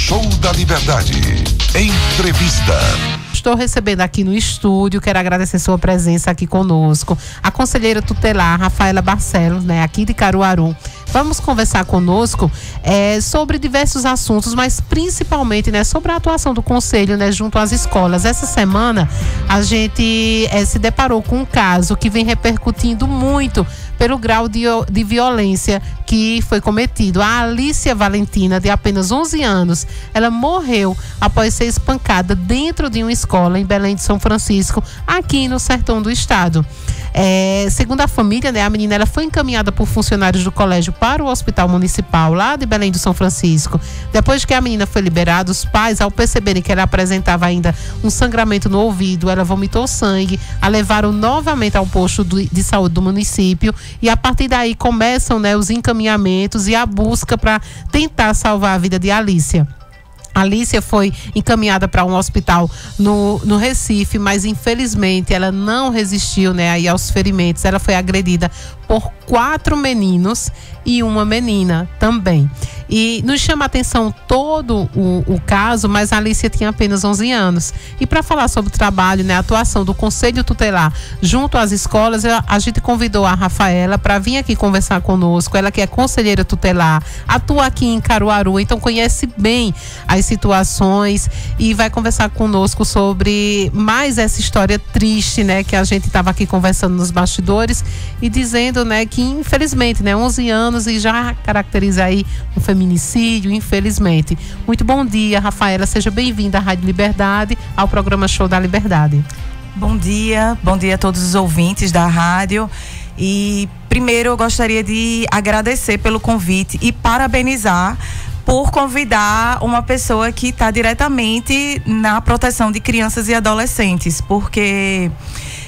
Show da Liberdade. Entrevista. Estou recebendo aqui no estúdio, quero agradecer sua presença aqui conosco, a conselheira tutelar Rafaela Barcelos, aqui de Caruaru. Vamos conversar conosco sobre diversos assuntos, mas principalmente sobre a atuação do conselho junto às escolas. Essa semana a gente se deparou com um caso que vem repercutindo muito pelo grau de violência que foi cometido. A Alícia Valentina, de apenas 11 anos, ela morreu após ser espancada dentro de uma escola em Belém de São Francisco, aqui no sertão do estado. Segundo a família, a menina ela foi encaminhada por funcionários do colégio para o hospital municipal lá de Belém do São Francisco. Depois que a menina foi liberada, os pais, ao perceberem que ela apresentava ainda um sangramento no ouvido, ela vomitou sangue, a levaram novamente ao posto de saúde do município, e a partir daí começam os encaminhamentos e a busca para tentar salvar a vida de Alícia. Alícia foi encaminhada para um hospital no Recife, mas infelizmente ela não resistiu aí aos ferimentos. Ela foi agredida por 4 meninos e uma menina também. E nos chama a atenção todo o caso, mas a Alícia tinha apenas 11 anos. E para falar sobre o trabalho, a atuação do Conselho Tutelar junto às escolas, a gente convidou a Rafaela para vir aqui conversar conosco. Ela que é conselheira tutelar, atua aqui em Caruaru, então conhece bem as situações e vai conversar conosco sobre mais essa história triste, que a gente estava aqui conversando nos bastidores e dizendo, que infelizmente, 11 anos e já caracteriza aí um feminicídio, infelizmente. Muito bom dia, Rafaela, seja bem-vinda à Rádio Liberdade, ao programa Show da Liberdade. Bom dia a todos os ouvintes da rádio. E primeiro eu gostaria de agradecer pelo convite e parabenizar por convidar uma pessoa que está diretamente na proteção de crianças e adolescentes, porque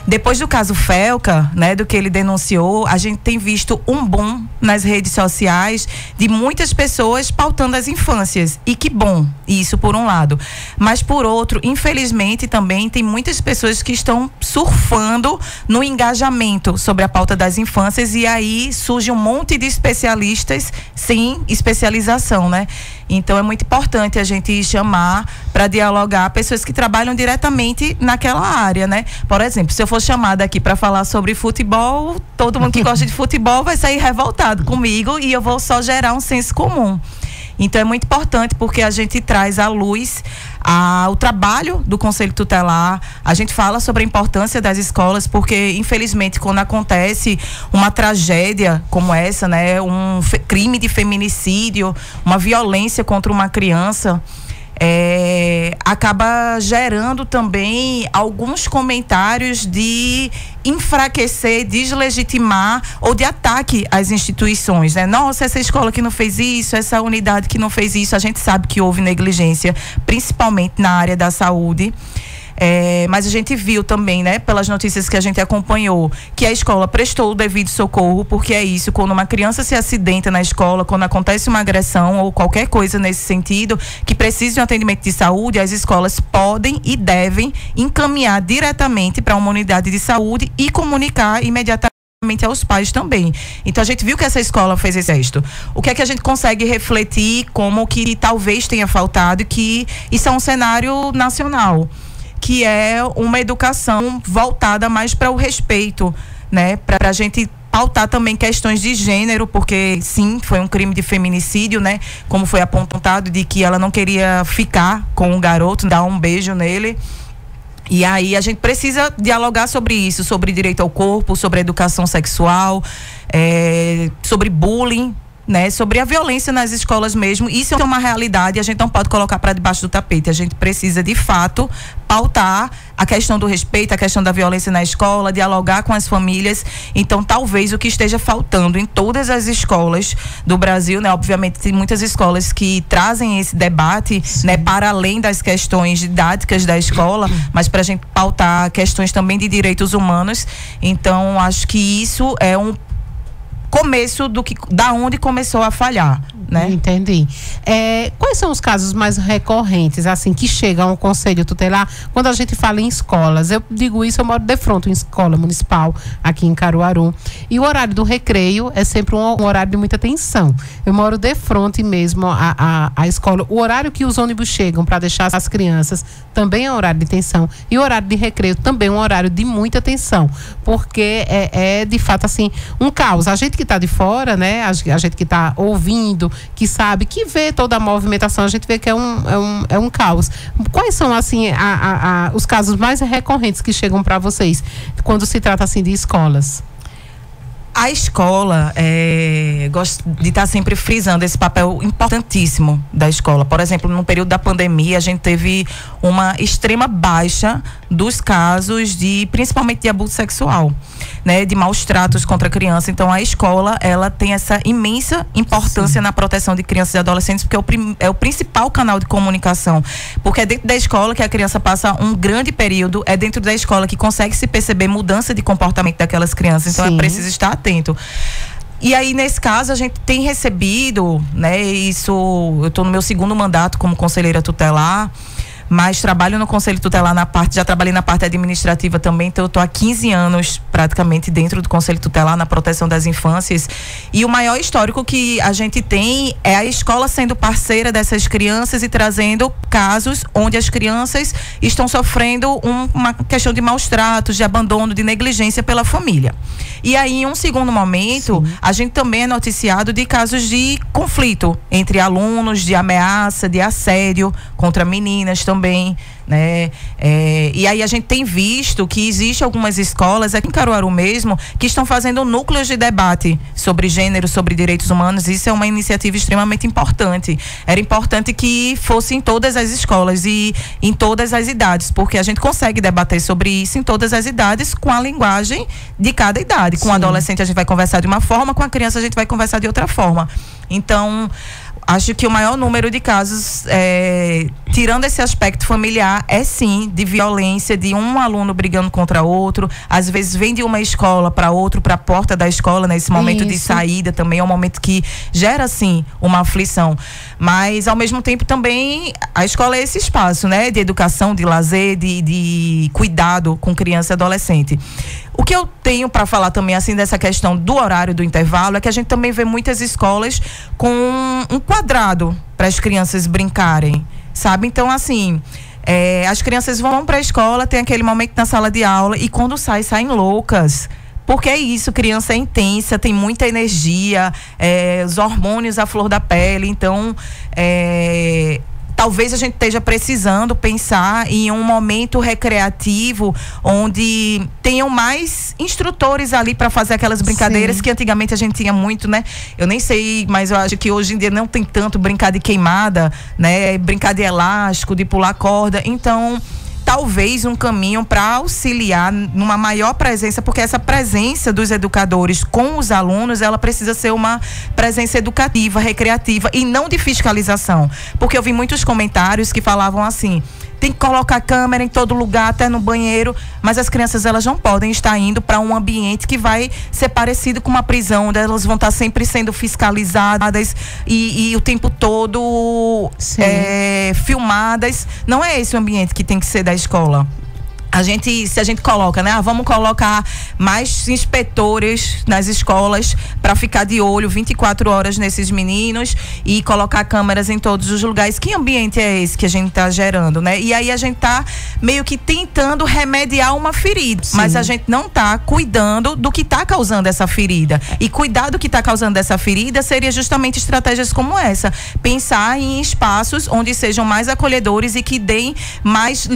depois do caso Felca, do que ele denunciou, a gente tem visto um boom nas redes sociais de muitas pessoas pautando as infâncias. E que bom, isso por um lado. Mas por outro, infelizmente também tem muitas pessoas que estão surfando no engajamento sobre a pauta das infâncias, e aí surge um monte de especialistas sem especialização, Então é muito importante a gente chamar para dialogar pessoas que trabalham diretamente naquela área, Por exemplo, se eu for chamada aqui para falar sobre futebol, todo mundo que gosta de futebol vai sair revoltado comigo e eu vou só gerar um senso comum. Então é muito importante porque a gente traz à luz o trabalho do Conselho Tutelar, a gente fala sobre a importância das escolas, porque infelizmente quando acontece uma tragédia como essa, um crime de feminicídio, uma violência contra uma criança, acaba gerando também alguns comentários de enfraquecer, deslegitimar ou de ataque às instituições, Nossa, essa escola que não fez isso, essa unidade que não fez isso. A gente sabe que houve negligência, principalmente na área da saúde. Mas a gente viu também, pelas notícias que a gente acompanhou, que a escola prestou o devido socorro, porque é isso, quando uma criança se acidenta na escola, quando acontece uma agressão ou qualquer coisa nesse sentido, que precise de um atendimento de saúde, as escolas podem e devem encaminhar diretamente para uma unidade de saúde e comunicar imediatamente aos pais também. Então a gente viu que essa escola fez esse gesto. O que é que a gente consegue refletir como que talvez tenha faltado, que isso é um cenário nacional, que é uma educação voltada mais para o respeito, para a gente pautar também questões de gênero, porque sim, foi um crime de feminicídio, como foi apontado, de que ela não queria ficar com o garoto, dar um beijo nele. E aí a gente precisa dialogar sobre isso, sobre direito ao corpo, sobre educação sexual, sobre bullying, sobre a violência nas escolas mesmo. Isso é uma realidade, a gente não pode colocar para debaixo do tapete. A gente precisa de fato pautar a questão do respeito, a questão da violência na escola, dialogar com as famílias. Então talvez o que esteja faltando em todas as escolas do Brasil, obviamente tem muitas escolas que trazem esse debate, para além das questões didáticas da escola, mas para a gente pautar questões também de direitos humanos. Então acho que isso é um começo da onde começou a falhar, né? Entendi. Quais são os casos mais recorrentes, assim, que chegam ao Conselho Tutelar quando a gente fala em escolas? Eu digo isso, eu moro de frente em escola municipal aqui em Caruaru. E o horário do recreio é sempre um horário de muita tensão. Eu moro de frente mesmo à escola. O horário que os ônibus chegam para deixar as crianças também é um horário de tensão. E o horário de recreio também é um horário de muita tensão. Porque de fato, assim, um caos. A gente que está de fora, né? A gente que está ouvindo, que sabe, que vê toda a movimentação, a gente vê que é um caos. Quais são, assim, os casos mais recorrentes que chegam para vocês quando se trata, assim, de escolas? A escola, gosto de estar sempre frisando esse papel importantíssimo da escola. Por exemplo, no período da pandemia, a gente teve uma extrema baixa dos casos principalmente de abuso sexual, né, de maus tratos contra a criança. Então, a escola, ela tem essa imensa importância na proteção de crianças e adolescentes, porque é o principal canal de comunicação. Porque é dentro da escola que a criança passa um grande período, é dentro da escola que consegue se perceber mudança de comportamento daquelas crianças. Então, é preciso estar atento. E aí, nesse caso, a gente tem recebido, né, eu estou no meu 2º mandato como conselheira tutelar, mas trabalho no Conselho Tutelar já trabalhei na parte administrativa também, então eu estou há 15 anos praticamente dentro do Conselho Tutelar na proteção das infâncias, e o maior histórico que a gente tem é a escola sendo parceira dessas crianças e trazendo casos onde as crianças estão sofrendo uma questão de maus tratos, de abandono, de negligência pela família. E aí, em um segundo momento, a gente também é noticiado de casos de conflito entre alunos, de ameaça, de assédio contra meninas também, né? E aí a gente tem visto que existe algumas escolas aqui em Caruaru mesmo que estão fazendo núcleos de debate sobre gênero, sobre direitos humanos. Isso é uma iniciativa extremamente importante. Era importante que fosse em todas as escolas e em todas as idades, porque a gente consegue debater sobre isso em todas as idades com a linguagem de cada idade. Com o adolescente a gente vai conversar de uma forma, com a criança a gente vai conversar de outra forma. Então, acho que o maior número de casos, tirando esse aspecto familiar, é sim de violência, de um aluno brigando contra outro. Às vezes vem de uma escola para outro, para a porta da escola, nesse momento de saída também é um momento que gera sim uma aflição. Mas ao mesmo tempo também a escola é esse espaço, né, de educação, de lazer, de cuidado com criança e adolescente. O que eu tenho para falar também, assim, dessa questão do horário do intervalo, é que a gente também vê muitas escolas com um quadrado para as crianças brincarem, sabe? Então, assim, as crianças vão para a escola, tem aquele momento na sala de aula e quando saem loucas. Porque é isso, criança é intensa, tem muita energia, os hormônios à flor da pele, então talvez a gente esteja precisando pensar em um momento recreativo onde tenham mais instrutores ali para fazer aquelas brincadeiras que antigamente a gente tinha muito, né? Eu nem sei, mas eu acho que hoje em dia não tem tanto brincar de queimada, né? Brincar de elástico, de pular corda. Então, talvez um caminho para auxiliar numa maior presença, porque essa presença dos educadores com os alunos, ela precisa ser uma presença educativa, recreativa e não de fiscalização. Porque eu vi muitos comentários que falavam assim: tem que colocar câmera em todo lugar, até no banheiro, mas as crianças, elas não podem estar indo para um ambiente que vai ser parecido com uma prisão, onde elas vão estar sempre sendo fiscalizadas e o tempo todo filmadas. Não é esse o ambiente que tem que ser da escola. Se a gente coloca, né? Vamos colocar mais inspetores nas escolas para ficar de olho 24 horas nesses meninos e colocar câmeras em todos os lugares. Que ambiente é esse que a gente está gerando, né? E aí a gente está meio que tentando remediar uma ferida, mas a gente não está cuidando do que está causando essa ferida. E cuidar do que está causando essa ferida seria justamente estratégias como essa. Pensar em espaços onde sejam mais acolhedores e que deem mais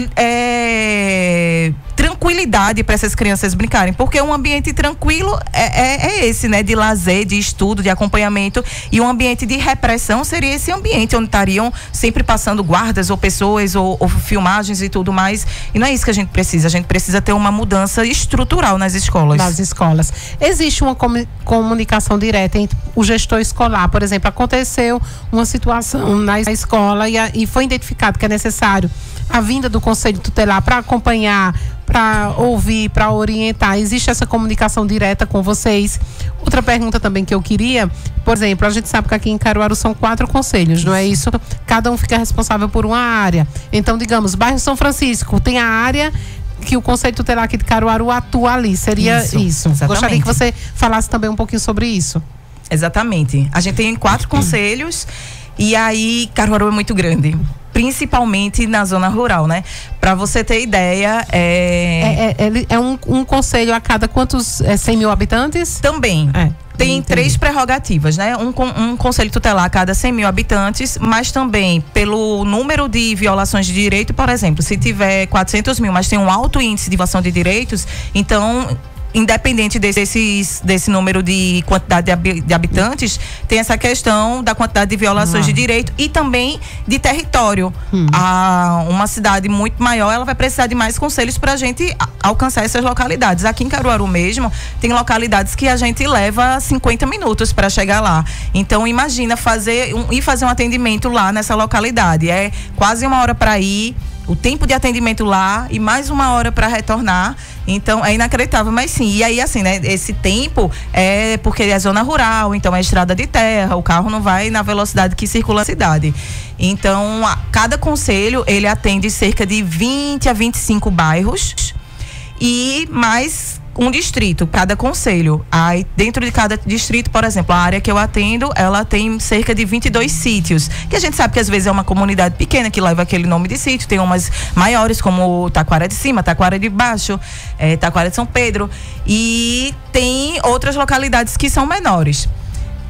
tranquilidade para essas crianças brincarem, porque um ambiente tranquilo é esse, né, de lazer, de estudo, de acompanhamento, e um ambiente de repressão seria esse ambiente onde estariam sempre passando guardas ou pessoas ou filmagens e tudo mais, e não é isso que a gente precisa ter uma mudança estrutural nas escolas. Existe uma comunicação direta entre o gestor escolar, por exemplo, aconteceu uma situação na escola e foi identificado que é necessário a vinda do Conselho Tutelar para acompanhar, para ouvir, para orientar? Existe essa comunicação direta com vocês? Outra pergunta também que eu queria, por exemplo, a gente sabe que aqui em Caruaru são 4 conselhos, não é isso? Cada um fica responsável por uma área. Então, digamos, bairro São Francisco tem a área que o Conselho Tutelar aqui de Caruaru atua ali. Seria isso. Gostaria que você falasse também um pouquinho sobre isso. Exatamente. A gente tem 4 conselhos e aí Caruaru é muito grande. Principalmente na zona rural, né? Para você ter ideia, é um conselho a cada quantos 100 mil habitantes? Também. Tem entendi. 3 prerrogativas, né? Um conselho tutelar a cada 100 mil habitantes, mas também pelo número de violações de direito, por exemplo, se tiver 400 mil, mas tem um alto índice de violação de direitos, então, independente desse número de quantidade de habitantes, tem essa questão da quantidade de violações de direito e também de território. Uma cidade muito maior, ela vai precisar de mais conselhos para a gente alcançar essas localidades. Aqui em Caruaru mesmo, tem localidades que a gente leva 50 minutos para chegar lá. Então, imagina fazer um atendimento lá nessa localidade. É quase 1 hora para ir, o tempo de atendimento lá e mais 1 hora para retornar. Então é inacreditável, mas sim. E aí, assim, né? Esse tempo é porque é zona rural, então é estrada de terra, o carro não vai na velocidade que circula a cidade. Então, cada conselho ele atende cerca de 20 a 25 bairros e mais um distrito, cada conselho. Aí, dentro de cada distrito, por exemplo, a área que eu atendo, ela tem cerca de 22 sítios, que a gente sabe que às vezes é uma comunidade pequena que leva aquele nome de sítio, tem umas maiores como Taquara de Cima, Taquara de Baixo, Taquara de São Pedro, e tem outras localidades que são menores.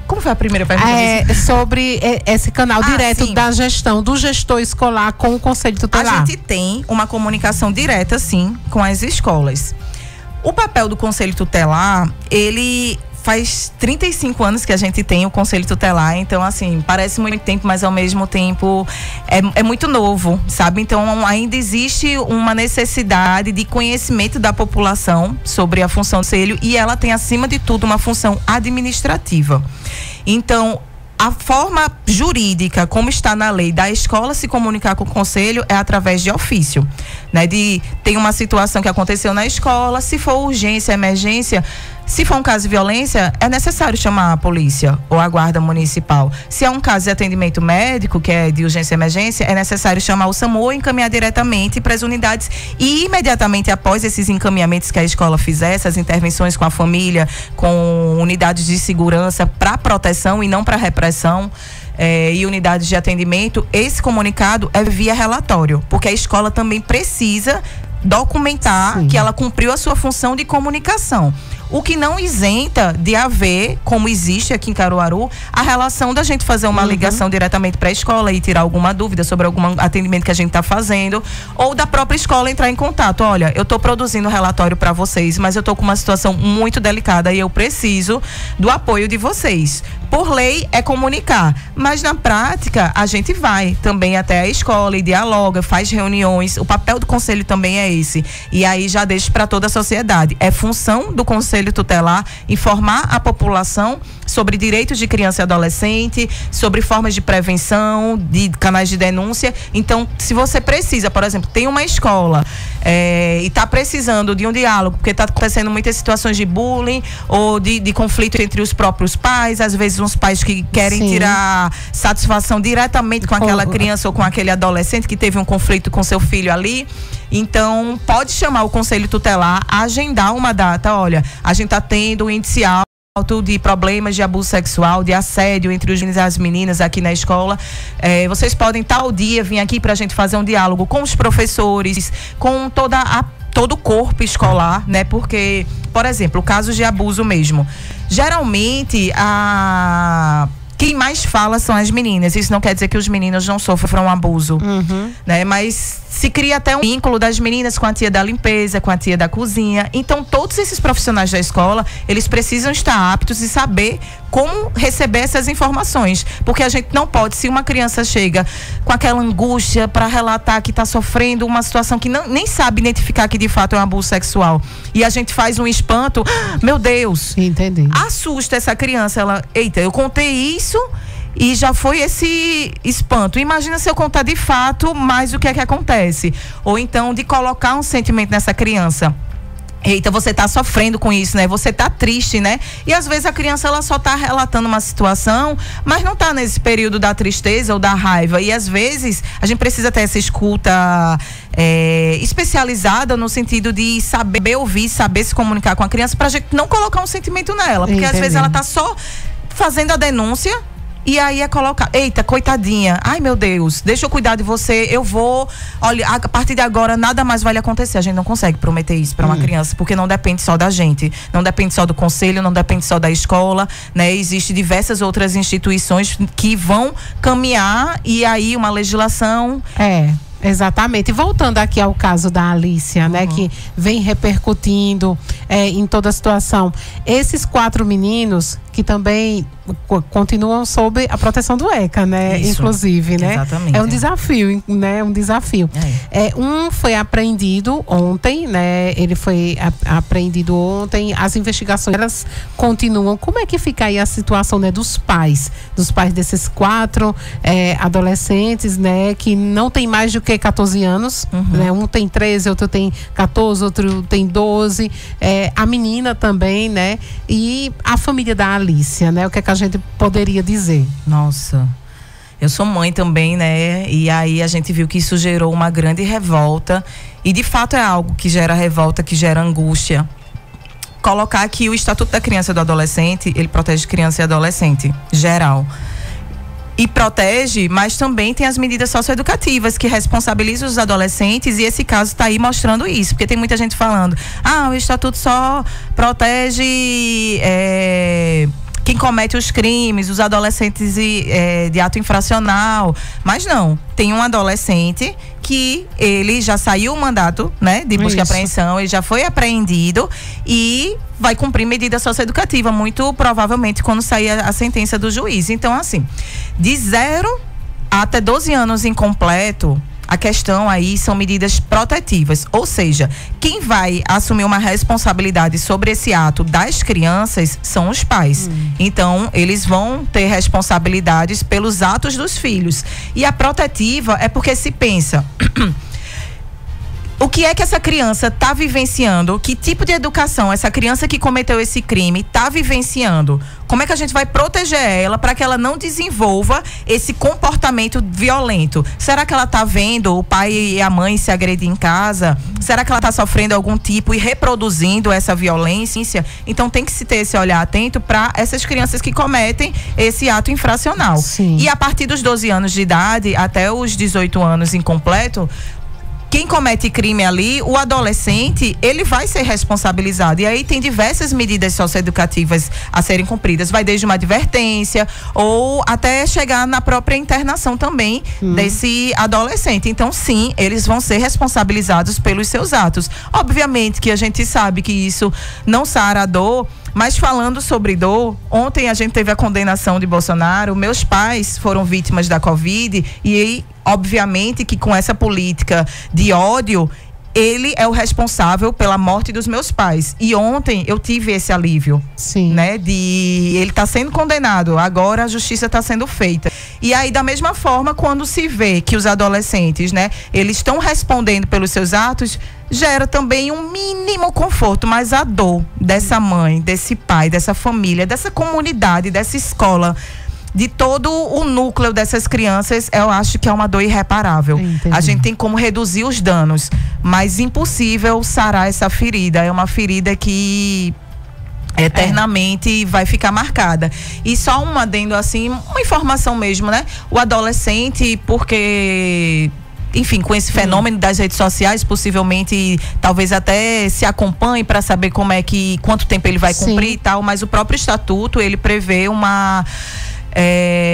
Como foi a primeira pergunta? Sobre esse canal direto sim. da gestão, do gestor escolar com o Conselho Tutelar. A gente tem uma comunicação direta, sim, com as escolas. O papel do Conselho Tutelar, ele faz 35 anos que a gente tem o Conselho Tutelar, então assim, parece muito tempo, mas ao mesmo tempo é muito novo, sabe? Então ainda existe uma necessidade de conhecimento da população sobre a função do Conselho e ela tem acima de tudo uma função administrativa. Então, a forma jurídica, como está na lei, da escola se comunicar com o conselho é através de ofício, né? Tem uma situação que aconteceu na escola, se for urgência, emergência, se for um caso de violência, é necessário chamar a polícia ou a guarda municipal. Se é um caso de atendimento médico, que é de urgência e emergência, é necessário chamar o SAMU ou encaminhar diretamente para as unidades. E imediatamente após esses encaminhamentos que a escola fizer, essas intervenções com a família, com unidades de segurança para proteção e não para repressão, e unidades de atendimento, esse comunicado é via relatório, porque a escola também precisa documentar que ela cumpriu a sua função de comunicação. O que não isenta de haver, como existe aqui em Caruaru, a relação da gente fazer uma ligação diretamente para a escola e tirar alguma dúvida sobre algum atendimento que a gente está fazendo, ou da própria escola entrar em contato. Olha, eu estou produzindo relatório para vocês, mas eu estou com uma situação muito delicada e eu preciso do apoio de vocês. Por lei é comunicar, mas na prática a gente vai também até a escola e dialoga, faz reuniões. O papel do conselho também é esse. E aí já deixo para toda a sociedade. É função do Conselho Tutelar informar a população sobre direitos de criança e adolescente, sobre formas de prevenção, de canais de denúncia. Então, se você precisa, por exemplo, tem uma escola e está precisando de um diálogo, porque está acontecendo muitas situações de bullying ou de conflito entre os próprios pais, às vezes uns pais que querem tirar satisfação diretamente com aquela criança ou com aquele adolescente que teve um conflito com seu filho ali. Então, pode chamar o Conselho Tutelar, agendar uma data. Olha, a gente está tendo um índice alto de problemas de abuso sexual, de assédio entre os meninos e as meninas aqui na escola. Vocês podem tal dia vir aqui para a gente fazer um diálogo com os professores, com todo o corpo escolar, né? Porque, por exemplo, casos de abuso mesmo. Geralmente, quem mais fala são as meninas. Isso não quer dizer que os meninos não sofram abuso, né? Mas se cria até um vínculo das meninas com a tia da limpeza, com a tia da cozinha. Então, todos esses profissionais da escola, eles precisam estar aptos e saber como receber essas informações. Porque a gente não pode, se uma criança chega com aquela angústia para relatar que está sofrendo uma situação que nem sabe identificar que de fato é um abuso sexual, e a gente faz um espanto, meu Deus, entendi. Assusta essa criança, eita, eu contei isso e já foi esse espanto. Imagina se eu contar de fato mais o que é que acontece. Ou então de colocar um sentimento nessa criança. Eita, você tá sofrendo com isso, né? Você tá triste, né? E às vezes a criança, ela só tá relatando uma situação, mas não tá nesse período da tristeza ou da raiva. E às vezes a gente precisa ter essa escuta especializada no sentido de saber ouvir, saber se comunicar com a criança, pra gente não colocar um sentimento nela. Porque às vezes ela tá só fazendo a denúncia. E aí é colocar, eita, coitadinha, ai meu Deus, deixa eu cuidar de você, eu vou, olha, a partir de agora nada mais vai lhe acontecer. A gente não consegue prometer isso para uma criança, porque não depende só da gente, não depende só do conselho, não depende só da escola, né? Existem diversas outras instituições que vão caminhar, e aí uma legislação... Exatamente. E voltando aqui ao caso da Alícia, né, que vem repercutindo em toda a situação. Esses 4 meninos que também continuam sob a proteção do ECA, né? Isso, inclusive, né? Exatamente. É um desafio, né? Um desafio. Um foi apreendido ontem, né? Ele foi apreendido ontem. As investigações, elas continuam. Como é que fica aí a situação, né, dos pais desses 4 adolescentes, né? Que não tem mais do que 14 anos, né? Um tem 13, outro tem 14, outro tem 12. A menina também, né? E a família da Alícia, né? O que é que a gente poderia dizer? Nossa, eu sou mãe também, né? E aí a gente viu que isso gerou uma grande revolta, e de fato é algo que gera revolta, que gera angústia. Colocar que o Estatuto da Criança e do Adolescente, ele protege criança e adolescente, geral. E protege, mas também tem as medidas socioeducativas que responsabilizam os adolescentes, e esse caso está aí mostrando isso, porque tem muita gente falando, o Estatuto só protege quem comete os crimes, os adolescentes de ato infracional, mas não, tem um adolescente que ele já saiu o mandato, né, de busca e apreensão, ele já foi apreendido e vai cumprir medida socioeducativa, muito provavelmente quando sair a sentença do juiz. Então, assim, de 0 até 12 anos incompleto, a questão aí são medidas protetivas, ou seja, quem vai assumir uma responsabilidade sobre esse ato das crianças são os pais. Então, eles vão ter responsabilidades pelos atos dos filhos. E a protetiva é porque se pensa... O que é que essa criança está vivenciando? Que tipo de educação essa criança que cometeu esse crime está vivenciando? Como é que a gente vai proteger ela para que ela não desenvolva esse comportamento violento? Será que ela está vendo o pai e a mãe se agredir em casa? Será que ela está sofrendo algum tipo e reproduzindo essa violência? Então tem que se ter esse olhar atento para essas crianças que cometem esse ato infracional. Sim. E a partir dos 12 anos de idade até os 18 anos incompleto, quem comete crime ali, o adolescente, ele vai ser responsabilizado. E aí tem diversas medidas socioeducativas a serem cumpridas. Vai desde uma advertência ou até chegar na própria internação também desse adolescente. Então, sim, eles vão ser responsabilizados pelos seus atos. Obviamente que a gente sabe que isso não sara a dor, mas falando sobre dor, ontem a gente teve a condenação de Bolsonaro. Meus pais foram vítimas da Covid e aí, obviamente que com essa política de ódio, ele é o responsável pela morte dos meus pais. E ontem eu tive esse alívio. Sim. Né? Ele está sendo condenado, agora a justiça está sendo feita. E aí, da mesma forma, quando se vê que os adolescentes, né, eles estão respondendo pelos seus atos, gera também um mínimo conforto, mas a dor dessa mãe, desse pai, dessa família, dessa comunidade, dessa escola, de todo o núcleo dessas crianças, eu acho que é uma dor irreparável. Entendi. A gente tem como reduzir os danos, mas impossível sarar essa ferida. É uma ferida que eternamente vai ficar marcada. E só um adendo assim, uma informação mesmo, né? O adolescente, porque... enfim, com esse fenômeno das redes sociais, possivelmente, talvez até se acompanhe para saber quanto tempo ele vai cumprir e tal, mas o próprio estatuto, ele prevê uma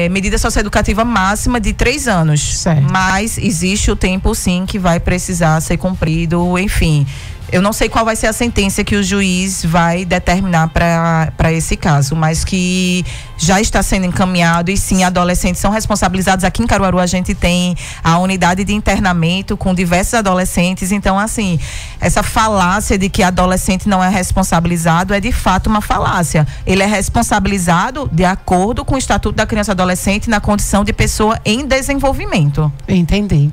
medida socioeducativa máxima de 3 anos. Certo. Mas existe o tempo, sim, que vai precisar ser cumprido, enfim, Eu não sei qual vai ser a sentença que o juiz vai determinar para esse caso, mas que já está sendo encaminhado e sim, adolescentes são responsabilizados. Aqui em Caruaru a gente tem a unidade de internamento com diversos adolescentes, então assim, essa falácia de que adolescente não é responsabilizado é de fato uma falácia. Ele é responsabilizado de acordo com o Estatuto da Criança e Adolescente na condição de pessoa em desenvolvimento. Entendi.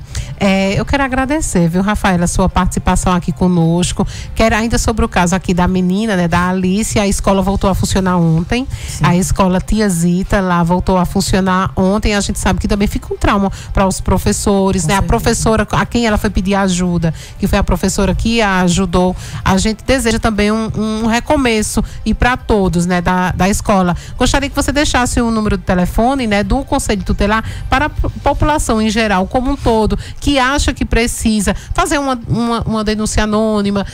Eu quero agradecer, viu, Rafaela, a sua participação aqui conosco. Quero ainda sobre o caso aqui da menina, né, da Alice. A escola voltou a funcionar ontem. Sim. A escola Tia Zita lá voltou a funcionar ontem. A gente sabe que também fica um trauma para os professores, com né? Certeza. A professora a quem ela foi pedir ajuda, que foi a professora que a ajudou. A gente deseja também um recomeço e para todos, né, da escola. Gostaria que você deixasse o número de telefone, né, do Conselho Tutelar para a população em geral, como um todo, que acha que precisa fazer uma denúncia anônima,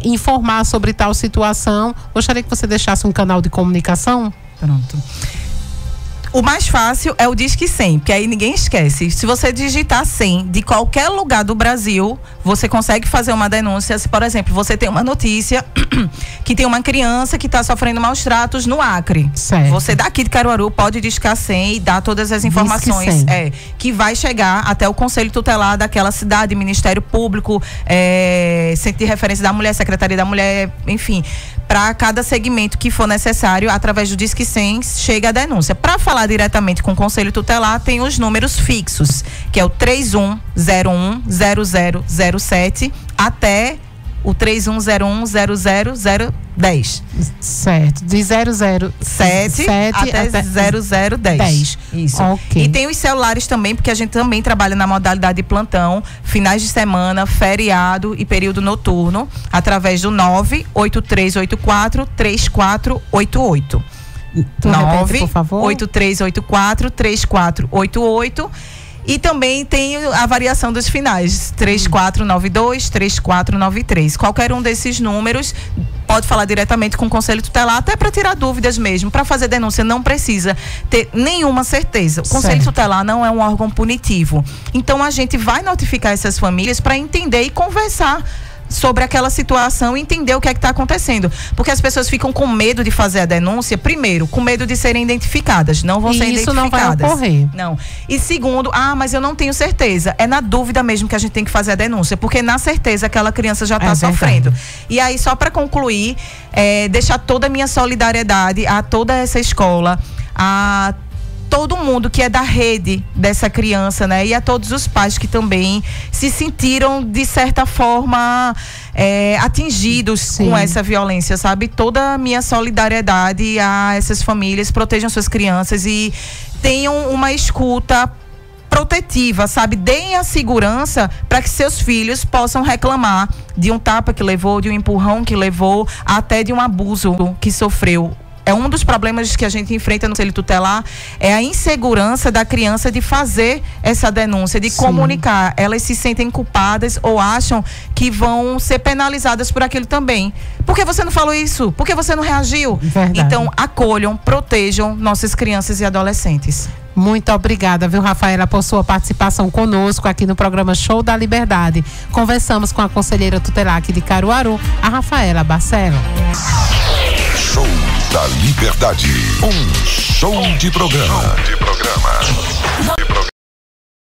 informar sobre tal situação. Gostaria que você deixasse um canal de comunicação. Pronto. O mais fácil é o Disque 100, porque aí ninguém esquece. Se você digitar 100 de qualquer lugar do Brasil, você consegue fazer uma denúncia. Se, por exemplo, você tem uma notícia que tem uma criança que está sofrendo maus tratos no Acre. Certo. Você daqui de Caruaru pode discar 100 e dar todas as informações que vai chegar até o Conselho Tutelar daquela cidade, Ministério Público, Centro de Referência da Mulher, Secretaria da Mulher, enfim, para cada segmento que for necessário, através do Disque 100 chega a denúncia. Para falar diretamente com o Conselho Tutelar, tem os números fixos, que é o 31010007 até o 31010010. Certo, de 007 até 0010. Isso. Okay. E tem os celulares também, porque a gente também trabalha na modalidade de plantão, finais de semana, feriado e período noturno, através do 98384-3488. 98384-3488. E também tem a variação dos finais, 3492, 3493. Qualquer um desses números pode falar diretamente com o Conselho Tutelar, até para tirar dúvidas mesmo. Para fazer denúncia não precisa ter nenhuma certeza. O Conselho Tutelar não é um órgão punitivo. Então a gente vai notificar essas famílias para entender e conversar sobre aquela situação e entender o que é que está acontecendo. Porque as pessoas ficam com medo de fazer a denúncia, primeiro, com medo de serem identificadas. Não vão ser identificadas. Isso não vai ocorrer. Não. E segundo, mas eu não tenho certeza. É na dúvida mesmo que a gente tem que fazer a denúncia, porque na certeza aquela criança já está sofrendo. E aí, só para concluir, deixar toda a minha solidariedade a toda essa escola, a todo mundo que é da rede dessa criança, né? E a todos os pais que também se sentiram, de certa forma, atingidos com essa violência, sabe? Toda a minha solidariedade a essas famílias. Protejam suas crianças e tenham uma escuta protetiva, sabe? Deem a segurança para que seus filhos possam reclamar de um tapa que levou, de um empurrão que levou, até de um abuso que sofreu. É um dos problemas que a gente enfrenta no Conselho Tutelar, é a insegurança da criança de fazer essa denúncia, de comunicar. Elas se sentem culpadas ou acham que vão ser penalizadas por aquilo também. Por que você não falou isso? Por que você não reagiu? Verdade. Então, acolham, protejam nossas crianças e adolescentes. Muito obrigada, viu, Rafaela, por sua participação conosco aqui no programa Show da Liberdade. Conversamos com a conselheira tutelar aqui de Caruaru, a Rafaela Barcelos. Show da Liberdade. Um show de programa.